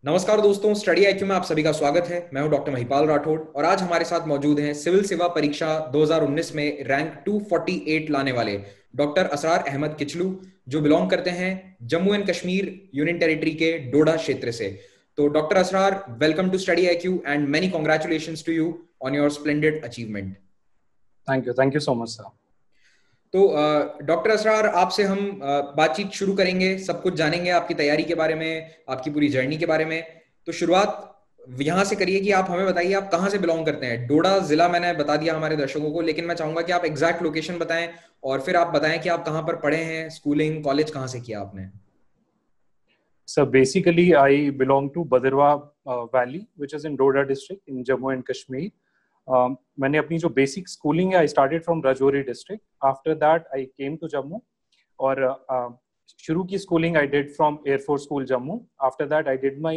नमस्कार दोस्तों, study IQ में आप सभी का स्वागत है। मैं हूं डॉक्टर महिपाल राठौड़ और आज हमारे साथ मौजूद हैं सिविल सेवा परीक्षा 2019 में रैंक 248 लाने वाले डॉक्टर असरार अहमद किचलू, जो बिलोंग करते हैं Jammu and Kashmir union territory के डोडा क्षेत्र से। तो doctor Asrar, welcome to study IQ and many congratulations to you on your splendid achievement. Thank you so much sir. तो डॉक्टर असरार, आपसे हम बातचीत शुरू करेंगे, सब कुछ जानेंगे आपकी तैयारी के बारे में, आपकी पूरी जर्नी के बारे में। तो शुरुआत यहाँ से करिए कि आप हमें बताइए आप कहाँ से बिलोंग करते हैं। डोडा जिला मैंने बता दिया हमारे दर्शकों को, लेकिन मैं चाहूंगा कि आप एग्जैक्ट लोकेशन बताएं और फिर आप बताएं कि आप कहाँ पर पढ़े हैं, स्कूलिंग कॉलेज कहाँ से किया आपने। So basically, I belong to Badarwa Valley, which is in Doda district in Jammu and Kashmir. मैंने अपनी जो बेसिक स्कूलिंग है, I started from Rajouri district. After that, I came to Jammu. और शुरू की schooling I did from Air Force School Jammu. After that, I did my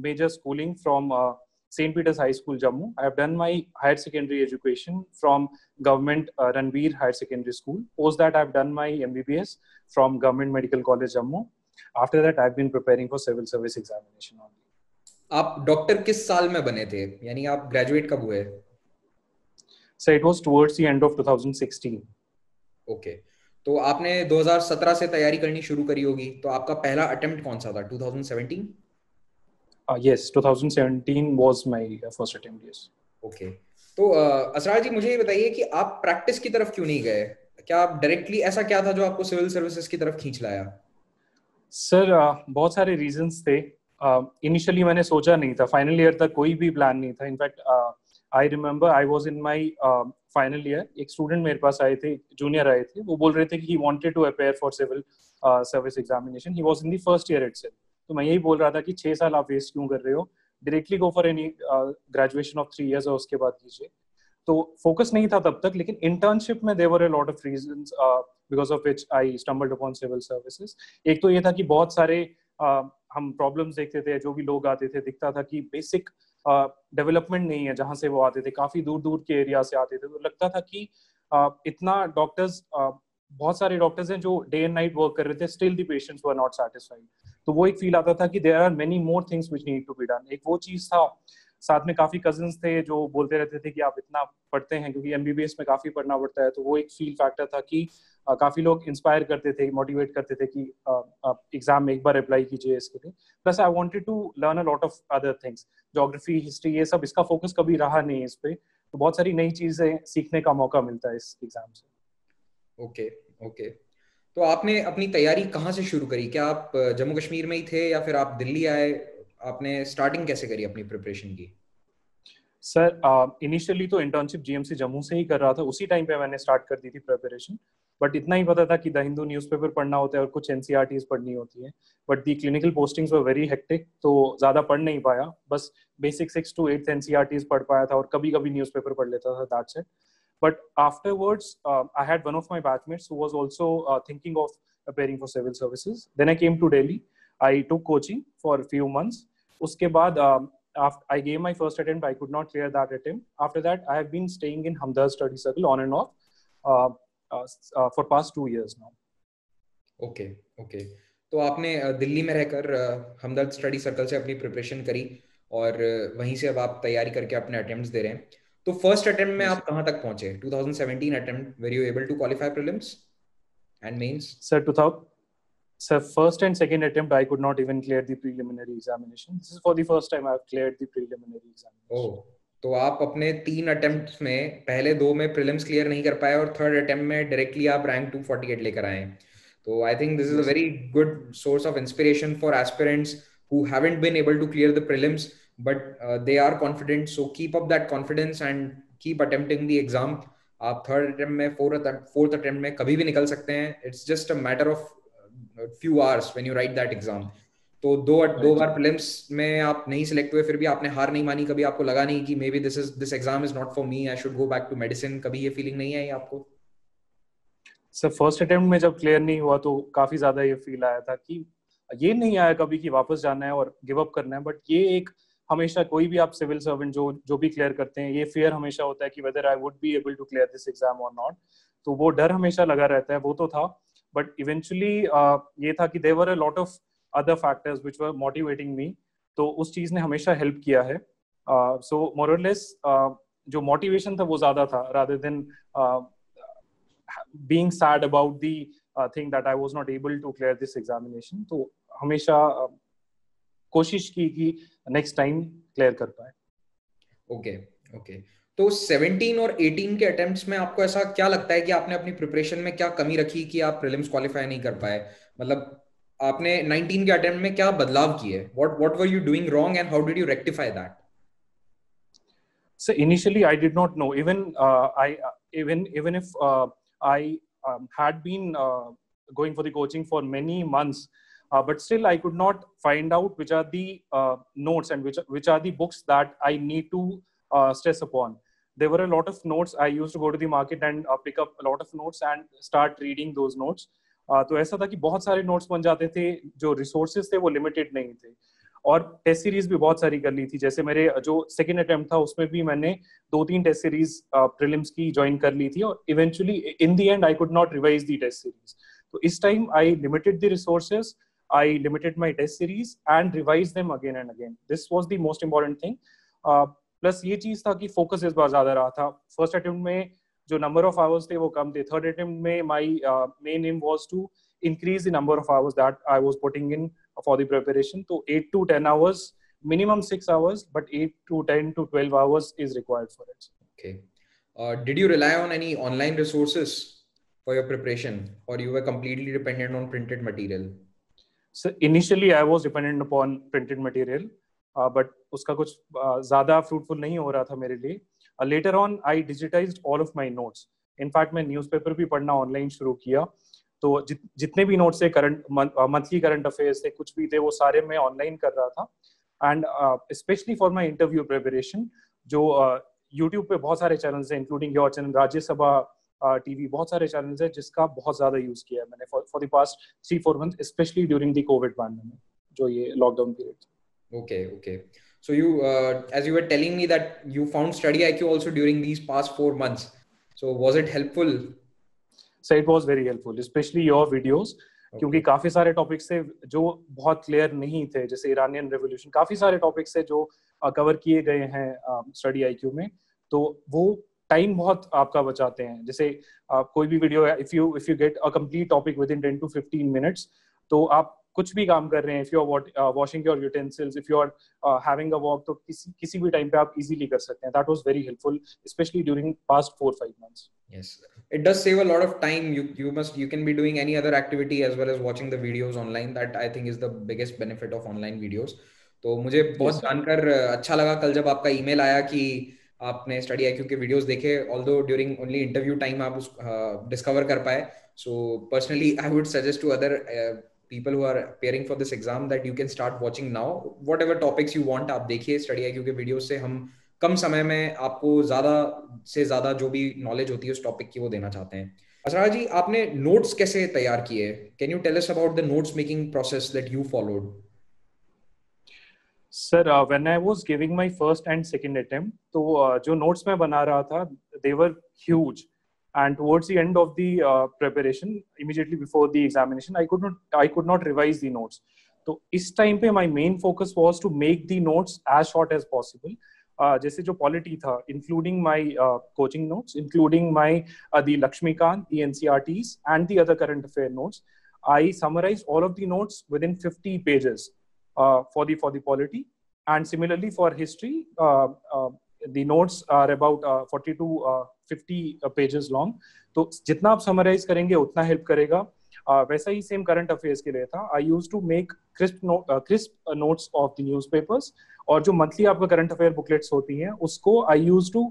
major schooling from St. Peter's High School Jammu. I have done my higher secondary education from Government Ranveer Higher Secondary School. Post that, I have done my MBBS from Government Medical College Jammu. After that, I've been preparing for civil service examination only. आप doctor किस साल में बने थे, यानी आप graduate कब हुए? So it was towards the end of 2016. Okay, तो आपने 2017 से तैयारी करनी शुरू करी होगी, तो आपका पहला अटेम्प्ट कौन सा था? 2017? Yes, 2017 was my first attempt. Yes. Okay, तो असरार जी, मुझे ये बताइए कि आप प्रैक्टिस की तरफ क्यों नहीं गए? क्या आप डायरेक्टली, ऐसा क्या था जो आपको सिविल सर्विसेज की तरफ खींच लाया? सर बहुत सारे रीजंस थे। इनिशियली मैंने सोचा नहीं था, फाइनल ईयर तक कोई भी प्लान नहीं था। In fact I remember I was in my final year, एक स्टूडेंट मेरे पास आए थे, जूनियर आए थे, वो बोल रहे थे कि he wanted to appear for civil service examination. He was in the first year itself. तो मैं यही बोल रहा था कि 6 साल आप वेस्ट क्यों कर रहे हो, directly go for any graduation of 3 years और उसके बाद कीजिए। तो फोकस नहीं था तब तक, लेकिन इंटर्नशिप में there were a lot of reasons because of which I stumbled upon civil services. एक तो ये था कि बहुत सारे हम प्रॉब्लम्स देखते थे, जो भी लोग आते थे दिखता था कि बेसिक डेवलपमेंट नहीं है जहां से वो आते थे, काफी दूर दूर के एरिया से आते थे। तो लगता था कि इतना डॉक्टर्स, बहुत सारे डॉक्टर्स हैं जो डे एंड नाइट वर्क कर रहे थे, still the patients were not satisfied. तो वो एक फील आता था कि there are many more things which need to be done. एक वो चीज था। साथ में काफी कजिन्स थे जो बोलते रहते थे कि आप इतना पढ़ते हैं, क्योंकि एमबीबीएस में काफी पढ़ना पड़ता है। तो वो एक फील फैक्टर था कि काफी लोग इंस्पायर करते थे, मोटिवेट करते थे कि आप एग्जाम में एक बार अप्लाई कीजिए इसके लिए। Plus I wanted to learn a lot of other things, geography, history, ये सब इसका फोकस कभी रहा नहीं इस पे। तो बहुत सारी नई चीजें सीखने का मौका मिलता है इस एग्जाम से। Okay, okay. तो आपने अपनी तैयारी कहाँ से शुरू करी? क्या आप जम्मू कश्मीर में ही थे या फिर आप दिल्ली आए? आपने स्टार्टिंग कैसे करी अपनी प्रिपरेशन की? सर इनिशियली तो इंटर्नशिप जीएमसी जम्मू से ही कर रहा था, उसी टाइम पे मैंने स्टार्ट कर दी थी प्रिपरेशन। बट इतना ही पता था कि द हिंदू न्यूज़पेपर पढ़ना होता है और कुछ एनसीईआरटीज पढ़नी होती है। But the clinical postings were very hectic, तो ज्यादा पढ़ नहीं पाया। बस बेसिक 6 to 8 एनसीईआरटीज पढ़ पाया था और कभी कभी न्यूज़पेपर पढ़ लेता था, that's it. But afterwards, I had one of my batchmates who was also thinking of preparing for civil services. Then I came to Delhi. I took coaching for a few months. Uske baad, after I gave my first attempt, I could not clear that attempt. After that, I have been staying in Hamdard Study Circle on and off for past 2 years now. Okay, okay. तो आपने दिल्ली में रहकर हमदर्द study circle से अपनी preparation करी और वहीं से अब आप तैयारी करके अपने अटेम्प्ट्स दे रहे हैं। तो फर्स्ट अटेम्प्ट में Yes. आप कहाँ तक पहुंचे? 2017 attempt, were you able to qualify prelims and mains? Sir, 2000. Sir, first and second attempt, I could not even clear the preliminary examination. This is for the first time I have cleared the preliminary examination. ओह, तो आप अपने 3 attempts में पहले 2 में prelims clear नहीं कर पाए और थर्ड अटेम्प्ट में डायरेक्टली आप रैंक 248 लेकर आए। तो I think this is a very good source of inspiration for aspirants who haven't been able to clear the prelims but they are confident, so keep up that confidence and keep attempting the exam. आप third attempt में, fourth attempt में कभी भी निकल सकते हैं। It's just a matter of few hours when you write that exam. तो दो बार प्रीलिम्स में आप नहीं सिलेक्ट हुए, फिर भी आपने हार नहीं मानी? कभी आपको लगा नहीं कि maybe this exam is not for me, I should go back to medicine? कभी ये फीलिंग नहीं आई आपको? सर फर्स्ट अटेम्प्ट में जब क्लियर नहीं हुआ तो काफी ज्यादा ये फील आया था कि ये नहीं आया कभी कि वापस जाना है और गिव अप करना है। बट ये एक हमेशा, कोई भी आप सिविल सर्वेंट जो भी क्लियर करते हैं, ये फियर हमेशा होता है कि whether I would be able to clear this exam और नॉट। तो वो डर हमेशा लगा रहता है, वो तो था। बट इवेंचुअली ये था कि there were a lot of other factors which were motivating me तो उस चीज ने हमेशा हेल्प किया है. सो मोर और लेस जो मोटिवेशन था वो ज्यादा था rather than being sad about the thing that I was not able to clear this examination. तो हमेशा कोशिश की कि नेक्स्ट टाइम क्लियर कर पाए. Okay okay. तो 17 और 18 के अटेम्प्ट्स में आपको ऐसा क्या लगता है कि आपने अपनी प्रिपरेशन में क्या कमी रखी कि आप प्रीलिम्स क्वालिफाई नहीं कर पाए? मतलब आपने 19 के अटेम्प्ट में क्या बदलाव किए? What were you doing wrong and how did you rectify that? So initially I did not know, even if I had been going for the coaching for many months, but still I could not find out which are the notes and which are the books that I need to stress upon. There were a lot of notes. I used to go to the market and pick up a lot of notes and start reading those notes. तो ऐसा था कि बहुत सारे notes बन जाते थे, जो रिसोर्सेज थे वो लिमिटेड नहीं थे, और टेस्ट सीरीज भी बहुत सारी कर ली थी. जैसे मेरे जो सेकंड अटेम्प्ट था उसमें भी मैंने 2-3 टेस्ट सीरीज प्रीलिम्स की ज्वाइन कर ली थी, और eventually in the end I could not revise the test series. तो इस time I limited the resources, I limited my test series and revise them again and again. This was the most important thing. Plus ये चीज था कि focus इस बार ज्यादा रहा था. फर्स्ट अटेम्प्ट में जो नंबर ऑफ आवर्स थे वो कम थे. थर्ड अटेम्प्ट में my main aim was to increase the number of hours that I was putting in for the preparation. So 8 to 10 hours, minimum 6 hours, but 8 to 10 to 12 hours is required for it. Okay. Did you rely on any online resources for your preparation, or you were completely dependent on printed material? So initially I was dependent upon printed material, but उसका कुछ ज़्यादा fruitful नहीं हो रहा था मेरे लिए. Later on I digitized all of my notes. In fact मैं newspaper भी पढ़ना online शुरू किया. तो जितने भी नोट्स थे, करंट मंथली करंट अफेयर्स थे, कुछ भी थे, वो सारे मैं ऑनलाइन कर रहा था. And specially for my interview preparation, जो यूट्यूब पे बहुत सारे चैनल्स हैं, including your channel, Rajya Sabha TV, बहुत सारे चैनल्स हैं जिसका बहुत ज्यादा यूज किया है मैंने for the past 3-4 month, specially during the Covid pandemic, जो ये lockdown period. Okay, okay. So you, as you were telling me that you found StudyIQ also during these past 4 months. So was it helpful? So it was very helpful, especially your videos. Okay. क्योंकि काफी सारे topics थे जो बहुत clear नहीं थे, जैसे Iranian revolution, काफी सारे टॉपिक्स थे जो कवर किए गए हैं StudyIQ में. तो वो टाइम बहुत आपका बचाते हैं. जैसे कोई भी video, if you get a complete topic within 10 to 15 minutes, तो आप कुछ भी काम कर रहे हैं, if you are washing your utensils, if you are having a walk, तो किसी भी टाइम पे आप इजीली कर सकते हैं. That was very helpful, specially during past 4-5 months. Yes, it does save a lot of time. You can be doing any other activity as well as watching the videos online. That I think is the biggest benefit of online videos. तो मुझे बहुत जानकर अच्छा लगा कल जब आपका email आया कि आपने StudyIQ के वीडियोस देखे, although during only interview time आप उस डिस्कवर कर पाए. So personally I would suggest to other people who are preparing for this exam that you can start watching now. Whatever topics you want आप देखिए StudyIQ के videos से. हम कम समय में आपको ज्यादा से ज्यादा जो भी नॉलेज होती है उस टॉपिक की वो देना चाहते हैं. असरार जी, आपने नोट्स कैसे तैयार किए? Can you tell us about the notes making process that you followed? Sir, when I was giving my first and second attempt, तो जो नोट्स मैं बना रहा था, they were huge, and towards the end of the preparation, immediately before the examination, I could not revise the notes. तो इस time पे my main focus was to make the notes as short as possible. जैसे जो polity था, including my coaching notes, including my the Lakshmikant, the NCRTs and the other current affair notes, I summarized all of the notes within 50 pages for the polity. And similarly for history, the notes are about 40 to 50 pages long. तो जितना आप summarize करेंगे उतना help करेगा. वैसा ही same current affairs के लिए था. I used to make crisp notes of the newspapers, और जो मंथली आपका करंट अफेयर बुकलेट्स होती हैं उसको I used to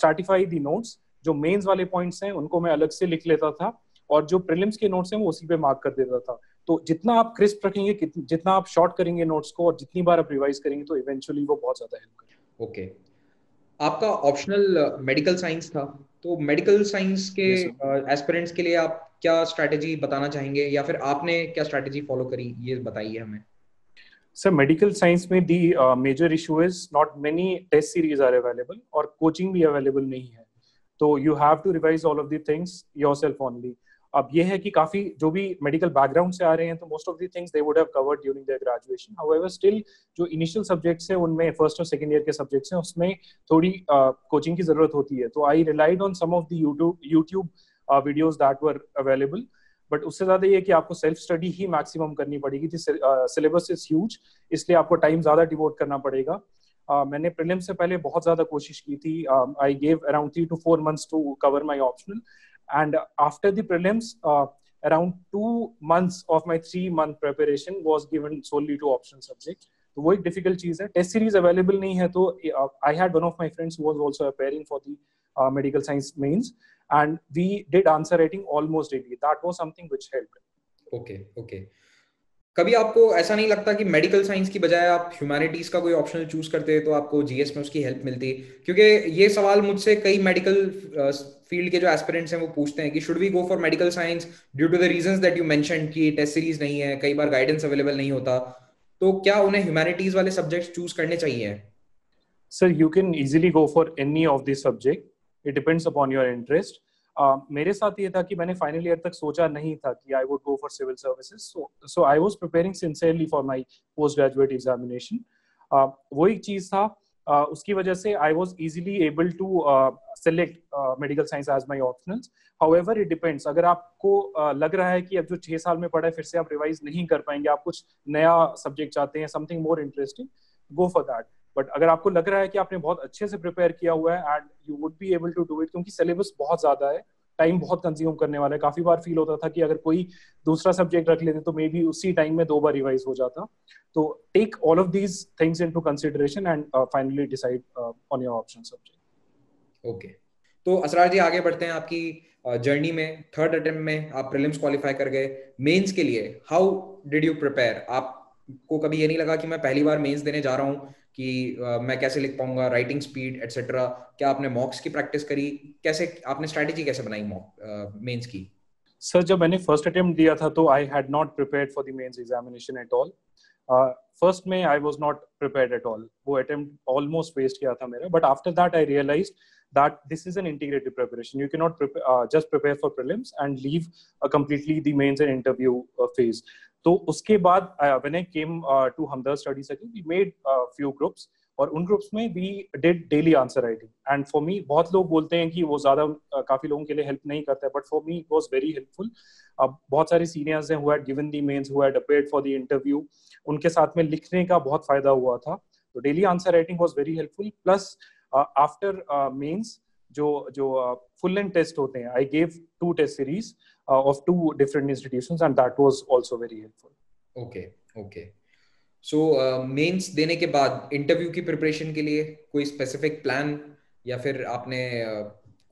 certify the notes. जो मेंस वाले पॉइंट्स हैं उनको मैं अलग से लिख लेता था, और जो प्रीलिम्स के नोट्स हैं वो उसी पे मार्क कर देता था. तो जितना आप क्रिस्प रखेंगे, जितना आप शॉर्ट करेंगे नोट्स को, और जितनी बार आप रिवाइज करेंगे, तो इवेंचुअली वो बहुत ज्यादा हेल्प करेगा. ओके. आपका ऑप्शनल मेडिकल साइंस था, तो मेडिकल साइंस के एस्पिरेंट्स के लिए आप क्या स्ट्रैटेजी बताना चाहेंगे, या फिर आपने क्या स्ट्रैटेजी फॉलो करी, ये बताइए हमें. सर, मेडिकल साइंस में the major issue is not many test series are available, और कोचिंग भी अवेलेबल नहीं है. तो you have to revise all of the things yourself only. अब ये है कि काफी जो भी मेडिकल बैकग्राउंड से आ रहे हैं तो most of the things they would have covered during their graduation, however still जो इनिशियल सब्जेक्ट्स हैं उनमें फर्स्ट और सेकंड ईयर के सब्जेक्ट्स हैं उसमें थोड़ी कोचिंग की जरूरत होती है। तो I relied on some of the YouTube videos that were available, but उससे ज्यादा ये कि आपको सेल्फ स्टडी ही मैक्सिमम करनी पड़ेगी। सिलेबस इज ह्यूज, इसलिए आपको टाइम ज्यादा डिवोट करना पड़ेगा। मैंने प्रीलिम्स से पहले बहुत ज्यादा कोशिश की थी। I gave around 3 to 4 months to cover my optional, and after the prelims, around 2 months of my 3 month preparation was given solely to optional subjects. तो वो एक डिफिकल्ट चीज है। टेस्ट सीरीज अवेलेबल नहीं है तो I had one of my friends who was also appearing for the medical science mains and we did answer writing almost daily. That was something which helped. Okay okay. कभी आपको ऐसा नहीं लगता कि medical science की बजाय आप humanities का कोई ऑप्शनल चूज करते तो आपको जीएस में उसकी हेल्प मिलती? क्योंकि ये सवाल मुझसे कई मेडिकल फील्ड के जो एस्पिरेंट्स हैं वो पूछते हैं कि should we go for medical science due to the reasons that you mentioned कि टेस्ट सीरीज नहीं है, कई बार गाइडेंस अवेलेबल नहीं होता, तो क्या उन्हें ह्यूमैनिटीज वाले सब्जेक्ट्स चूज करने चाहिए? Sir you can easily go for any of this subject, it depends upon your interest. मेरे साथ ये था कि मैंने फाइनल ईयर तक सोचा नहीं था कि I would go for civil services, so I was preparing sincerely for my post graduate examination. वो एक चीज था, उसकी वजह से I was easily able to select medical science as my optionals. However it depends, अगर आपको लग रहा है कि अब जो 6 साल में पढ़ा है फिर से आप रिवाइज नहीं कर पाएंगे, आप कुछ नया सब्जेक्ट चाहते हैं, something more interesting, go for that. But अगर आपको लग रहा है कि आपने बहुत अच्छे से प्रिपेयर किया हुआ है and you would be able to do it, क्योंकि सिलेबस बहुत ज्यादा है, टाइम बहुत कंज्यूम करने वाला है। काफी बार फील होता था कि अगर कोई दूसरा सब्जेक्ट रख लेते तो मे बी उसी टाइम में 2 बार रिवाइज हो जाता। तो take all of these things into consideration and finally decide on your option subject. Okay, तो असरार जी आगे बढ़ते हैं आपकी जर्नी में। थर्ड अटेम्प्ट में आप प्रीलिम्स क्वालिफाई कर गए। मेंस के लिए हाउ डिड यू प्रिपेयर? आपको कभी ये नहीं लगा कि मैं पहली बार मेंस देने जा रहा हूँ कि मैं कैसे लिख पाऊंगा, राइटिंग स्पीड एटसेट्रा? क्या आपने मॉक्स की प्रैक्टिस करी? कैसे आपने स्ट्रैटेजी कैसे बनाई मॉक मेंस की? सर जब मैंने फर्स्ट अटेम्प्ट दिया था तो I had not prepared for the mains examination at all. First में I was not prepared at all, वो अटेम्प्ट ऑलमोस्ट वेस्ट किया था मेरा। But after that I realised that this is an integrated preparation. You cannot just prepare for prelims and leave completely the mains and interview phase. तो उसके बाद when I came to Hamdard Study Circle, we made few groups और उन groups में we did daily answer writing. And for me, बहुत लोग बोलते हैं कि वो ज्यादा काफी लोगों के लिए हेल्प नहीं करता है, but for me it was very helpful. बहुत सारे सीनियर्स हैं who had given the mains, who had appeared for the interview, उनके साथ में लिखने का बहुत फायदा हुआ था। तो daily answer writing was very helpful. Plus after mains जो फुल लेंथ टेस्ट होते हैं, I gave 2 test series of 2 different institutions and that was also very helpful. Okay okay. So mains देने के बाद इंटरव्यू की प्रिपरेशन के लिए कोई स्पेसिफिक प्लान, या फिर आपने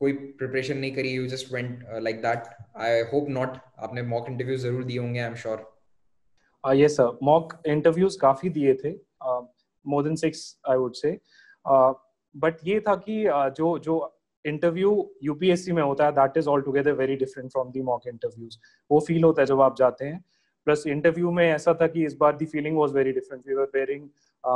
कोई प्रिपरेशन नहीं करी, you just went like that? I hope not, आपने मॉक इंटरव्यू जरूर दिए होंगे, I am sure. Yes sir, mock interviews काफी दिए थे, more than 6 I would say. But ये था कि जो इंटरव्यू यूपीएससी में होता है that is all together very different from the mock interviews. वो फील होता है जब आप जाते हैं। प्लस इंटरव्यू में ऐसा था कि इस बार the feeling was very different. We were wearing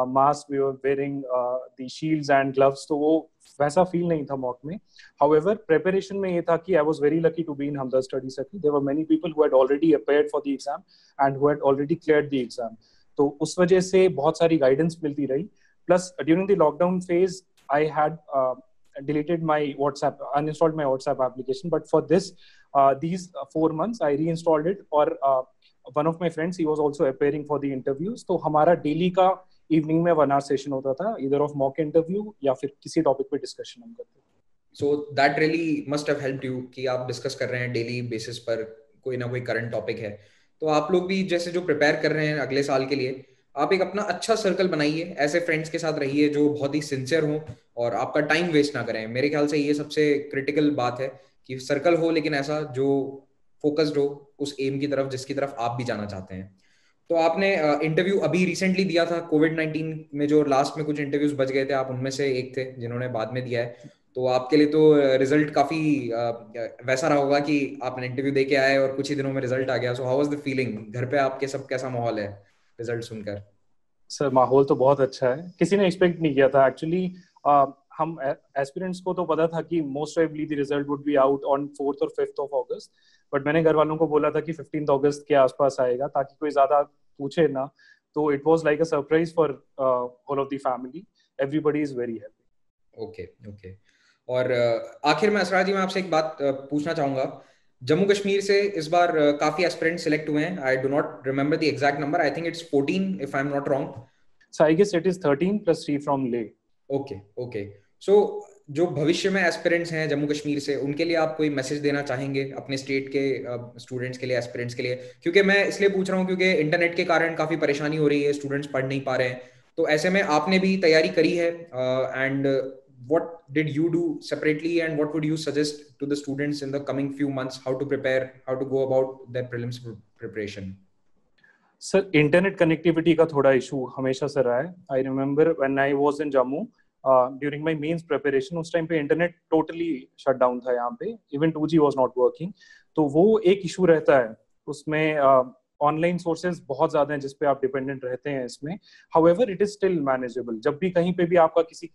mask, we were wearing the shields and gloves, तो वो वैसा फील नहीं था मॉक में। हाउएवर प्रिपरेशन में ये था कि I was very lucky to be in Hamdard study circle. There were many people who had already appeared for the exam and who had already cleared the exam, तो उस वजह से बहुत सारी गाइडेंस मिलती रही। Plus during the lockdown phase I had deleted my WhatsApp, uninstalled my WhatsApp application. But for this, these 4 months, I reinstalled it. Or one of my friends, he was also appearing for the interviews. तो हमारा daily का evening में 1 hour session होता था, either of mock interview या फिर किसी topic पे discussion हम करते थे। So that really must have helped you कि आप discuss कर रहे हैं daily basis पर कोई ना कोई current topic है। तो आप लोग भी जैसे जो prepare कर रहे हैं अगले साल के लिए, आप एक अपना अच्छा सर्कल बनाइए, ऐसे फ्रेंड्स के साथ रहिए जो बहुत ही सिंसियर हों और आपका टाइम वेस्ट ना करें। मेरे ख्याल से ये सबसे क्रिटिकल बात है कि सर्कल हो लेकिन ऐसा जो फोकस्ड हो उस एम की तरफ जिसकी तरफ आप भी जाना चाहते हैं। तो आपने इंटरव्यू अभी रिसेंटली दिया था कोविड-19 में, जो लास्ट में कुछ इंटरव्यूज बच गए थे, आप उनमें से एक थे जिन्होंने बाद में दिया है। तो आपके लिए तो रिजल्ट काफी वैसा रहा होगा कि आपने इंटरव्यू दे के आए और कुछ ही दिनों में रिजल्ट आ गया। So how was the feeling? घर पे आपके सब कैसा माहौल है रिजल्ट सुनकर? सर माहौल तो बहुत अच्छा है, किसी ने एक्सपेक्ट नहीं किया था एक्चुअली। हम एस्पिरेंट्स को तो पता था कि most probably the result would be out on 4th और 5th of August, बट मैंने घर वालों को बोला था कि 15 अगस्त के आसपास आएगा ताकि कोई ज्यादा पूछे ना। तो it was like a surprise for whole of the family. Everybody is very happy. Okay okay. और आखिर में असरार जी मैं आपसे एक बात पूछना चाहूंगा। जम्मू कश्मीर से इस बार काफी एस्पिरेंट सिलेक्ट हुए हैं। I do not remember the exact number, I think it's 14 if I am not wrong. So I guess it is 13 + 3 from Leh. Okay okay. सो जो भविष्य में एस्पिरेंट्स हैं जम्मू कश्मीर से, उनके लिए आप कोई मैसेज देना चाहेंगे अपने स्टेट के स्टूडेंट्स के लिए, एस्पिरेंट्स के लिए? क्योंकि मैं इसलिए पूछ रहा हूँ क्योंकि इंटरनेट के कारण काफी परेशानी हो रही है, स्टूडेंट्स पढ़ नहीं पा रहे हैं। तो ऐसे में आपने भी तैयारी करी है, and what did you do separately and what would you suggest to the students in the coming few months, how to prepare, how to go about their prelims preparation? Sir internet connectivity का थोड़ा issue हमेशा से रहा है। I remember when I was in Jammu during my mains preparation, उस time पे internet totally shut down था यहाँ पे, even 2G was not working. तो वो एक इशू रहता है उसमें। ऑनलाइन सोर्सेज बहुत ज्यादा हैं जिस पे आप डिपेंडेंट रहते हैं इसमें। However it is still manageable. जब भी कहीं पे भी आपका किसी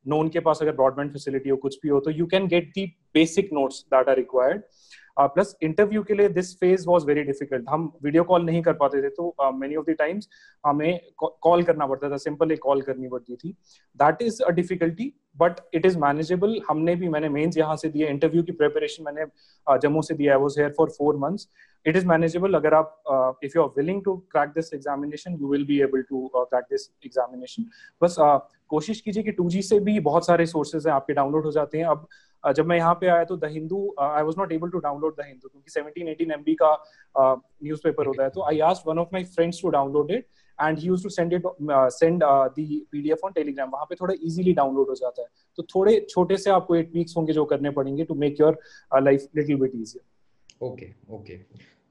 नोन के पास अगर ब्रॉडबैंड फैसिलिटी हो, कुछ भी हो, तो you can get the basic notes that are required. Plus interview के लिए this phase was very difficult. हम वीडियो कॉल नहीं कर पाते थे, तो मेनी ऑफ द टाइम्स हमें कॉल करना पड़ता था, सिंपल एक कॉल करनी पड़ती थी। That is a difficulty but it is manageable. मैंने मेंस यहाँ से दिया, इंटरव्यू की प्रिपरेशन मैंने जम्मू से दिया। I was here for 4 months। It is manageable. अगर आप if you are willing to crack this examination, you will be able to crack this examination. बस कोशिश कीजिए कि 2G से भी बहुत सारे सोर्सेज हैं आपके, डाउनलोड हो जाते हैं। अब जब मैं यहाँ पे आया तो the Hindu, I was not able to download the Hindu क्योंकि 17-18 MB का न्यूज़पेपर होता है। तो I asked one of my friends to download it and he used to send the PDF on Telegram. वहाँ पे थोड़ा इजीली डाउनलोड हो जाता है। तो थोड़े छोटे से आपको 8 वीक्स होंगे जो करने पड़ेंगे to make your life little bit easier. Okay okay.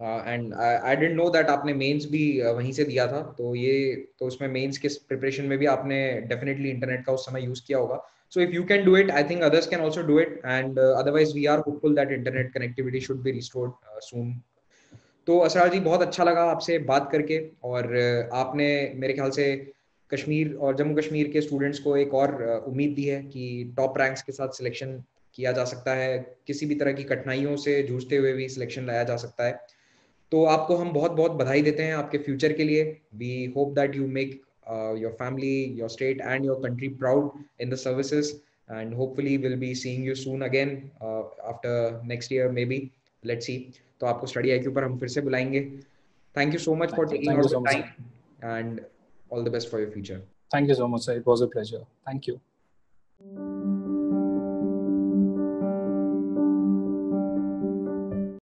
And I didn't know that आपने मेंस भी वहीं से दिया था। तो उसमें मेंस के प्रिपरेशन में भी आपने डेफिनेटली इंटरनेट का उस समय यूज किया होगा। So if you can do it, I think others can also do it, and otherwise we are hopeful that internet connectivity should be restored soon. तो असरार जी बहुत अच्छा लगा आपसे बात करके, और आपने मेरे ख्याल से कश्मीर और जम्मू कश्मीर के स्टूडेंट्स को एक और उम्मीद दी है कि टॉप रैंक्स के साथ सिलेक्शन किया जा सकता है, किसी भी तरह की कठिनाइयों से जूझते हुए भी सिलेक्शन लाया जा सकता है। तो आपको हम बहुत बहुत बधाई देते हैं आपके फ्यूचर के लिए। We hope that you make your family, your state and your country proud in the services, and hopefully will be seeing you soon again after next year maybe, let's see. तो आपको study IQ पर हम फिर से बुलाएंगे। Thank you so much for taking Thank you out the so much, sir. Time, and all the best for your future. Thank you so much, sir. It was a pleasure. Thank you.